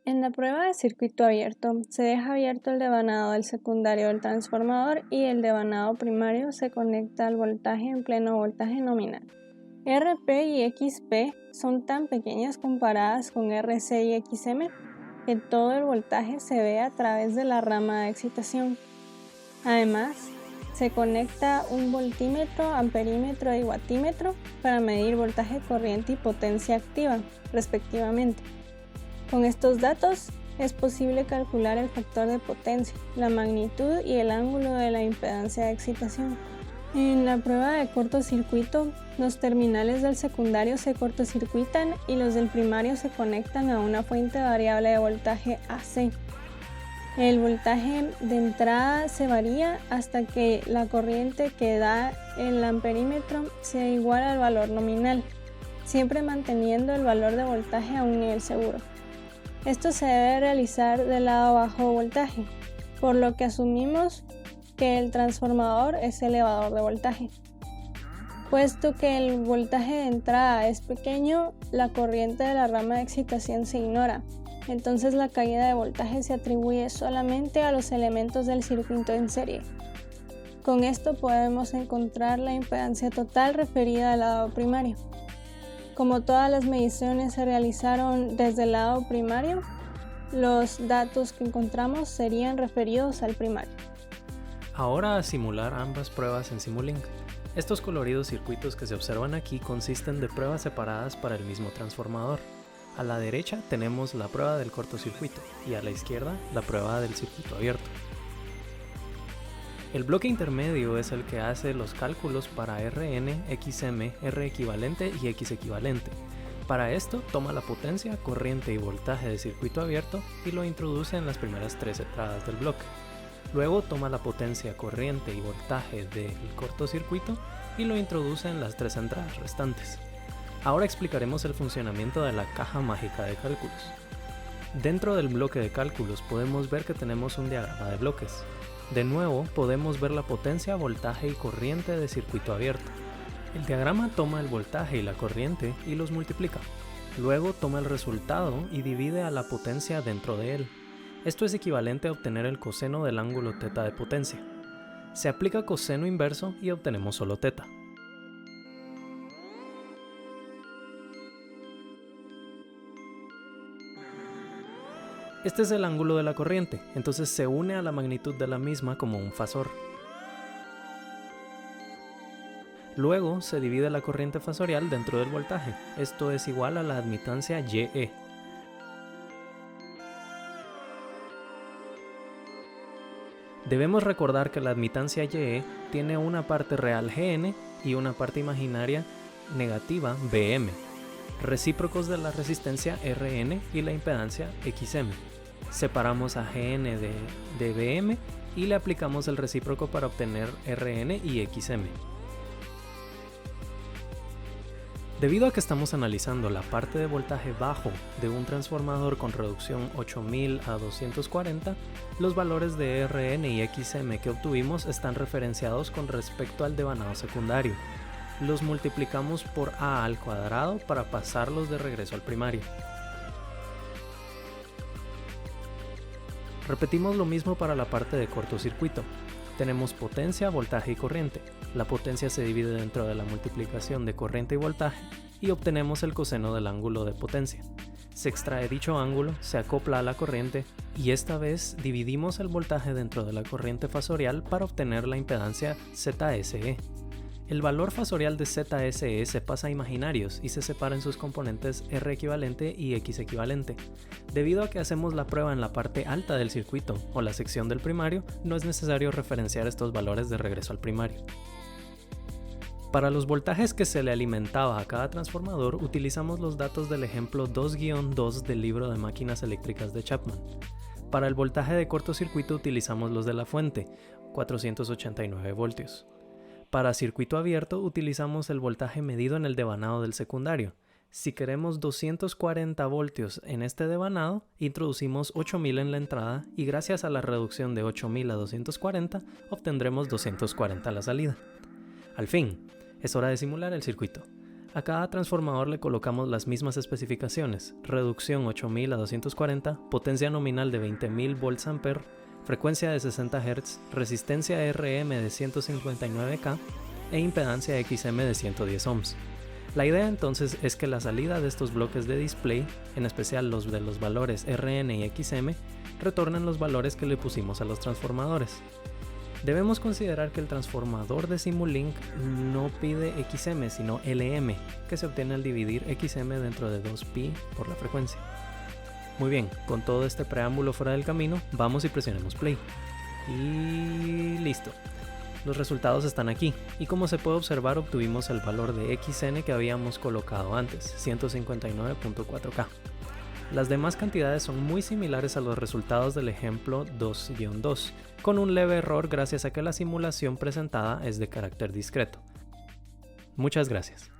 En la prueba de circuito abierto, se deja abierto el devanado del secundario del transformador y el devanado primario se conecta al voltaje en pleno voltaje nominal. RP y XP son tan pequeñas comparadas con RC y XM que todo el voltaje se ve a través de la rama de excitación. Además, se conecta un voltímetro, amperímetro y watímetro para medir voltaje, corriente y potencia activa, respectivamente. Con estos datos es posible calcular el factor de potencia, la magnitud y el ángulo de la impedancia de excitación. En la prueba de cortocircuito, los terminales del secundario se cortocircuitan y los del primario se conectan a una fuente variable de voltaje AC. El voltaje de entrada se varía hasta que la corriente que da el amperímetro sea igual al valor nominal, siempre manteniendo el valor de voltaje a un nivel seguro. Esto se debe realizar del lado bajo voltaje, por lo que asumimos que el transformador es elevador de voltaje. Puesto que el voltaje de entrada es pequeño, la corriente de la rama de excitación se ignora, entonces la caída de voltaje se atribuye solamente a los elementos del circuito en serie. Con esto podemos encontrar la impedancia total referida al lado primario. Como todas las mediciones se realizaron desde el lado primario, los datos que encontramos serían referidos al primario. Ahora a simular ambas pruebas en Simulink. Estos coloridos circuitos que se observan aquí consisten de pruebas separadas para el mismo transformador. A la derecha tenemos la prueba del cortocircuito y a la izquierda la prueba del circuito abierto. El bloque intermedio es el que hace los cálculos para RN, XM, R equivalente y X equivalente. Para esto toma la potencia, corriente y voltaje de circuito abierto y lo introduce en las primeras tres entradas del bloque. Luego toma la potencia, corriente y voltaje del cortocircuito y lo introduce en las tres entradas restantes. Ahora explicaremos el funcionamiento de la caja mágica de cálculos. Dentro del bloque de cálculos podemos ver que tenemos un diagrama de bloques. De nuevo podemos ver la potencia, voltaje y corriente de circuito abierto. El diagrama toma el voltaje y la corriente y los multiplica. Luego toma el resultado y divide a la potencia dentro de él. Esto es equivalente a obtener el coseno del ángulo θ de potencia. Se aplica coseno inverso y obtenemos solo θ. Este es el ángulo de la corriente, entonces se une a la magnitud de la misma como un fasor. Luego se divide la corriente fasorial dentro del voltaje, esto es igual a la admitancia YE. Debemos recordar que la admitancia YE tiene una parte real Gn y una parte imaginaria negativa Bm, recíprocos de la resistencia Rn y la impedancia XM. Separamos a Gn de Bm y le aplicamos el recíproco para obtener Rn y XM. Debido a que estamos analizando la parte de voltaje bajo de un transformador con reducción 8000 a 240, los valores de Rn y XM que obtuvimos están referenciados con respecto al devanado secundario. Los multiplicamos por A al cuadrado para pasarlos de regreso al primario. Repetimos lo mismo para la parte de cortocircuito. Tenemos potencia, voltaje y corriente. La potencia se divide dentro de la multiplicación de corriente y voltaje y obtenemos el coseno del ángulo de potencia. Se extrae dicho ángulo, se acopla a la corriente y esta vez dividimos el voltaje dentro de la corriente fasorial para obtener la impedancia ZSE. El valor fasorial de ZSE se pasa a imaginarios y se separa en sus componentes R equivalente y X equivalente. Debido a que hacemos la prueba en la parte alta del circuito o la sección del primario, no es necesario referenciar estos valores de regreso al primario. Para los voltajes que se le alimentaba a cada transformador, utilizamos los datos del ejemplo 2-2 del libro de máquinas eléctricas de Chapman. Para el voltaje de cortocircuito utilizamos los de la fuente, 489 voltios. Para circuito abierto utilizamos el voltaje medido en el devanado del secundario. Si queremos 240 voltios en este devanado, introducimos 8000 en la entrada y gracias a la reducción de 8000 a 240 obtendremos 240 a la salida. Al fin, es hora de simular el circuito. A cada transformador le colocamos las mismas especificaciones: reducción 8000 a 240, potencia nominal de 20000 volts-ampere, frecuencia de 60 Hz, resistencia RM de 159K e impedancia XM de 110 ohms. La idea entonces es que la salida de estos bloques de display, en especial los de los valores RN y XM, retornen los valores que le pusimos a los transformadores. Debemos considerar que el transformador de Simulink no pide XM sino LM, que se obtiene al dividir XM dentro de 2pi por la frecuencia. Muy bien, con todo este preámbulo fuera del camino, vamos y presionemos play. Y listo. Los resultados están aquí, y como se puede observar obtuvimos el valor de XN que habíamos colocado antes, 159.4K. Las demás cantidades son muy similares a los resultados del ejemplo 2-2, con un leve error gracias a que la simulación presentada es de carácter discreto. Muchas gracias.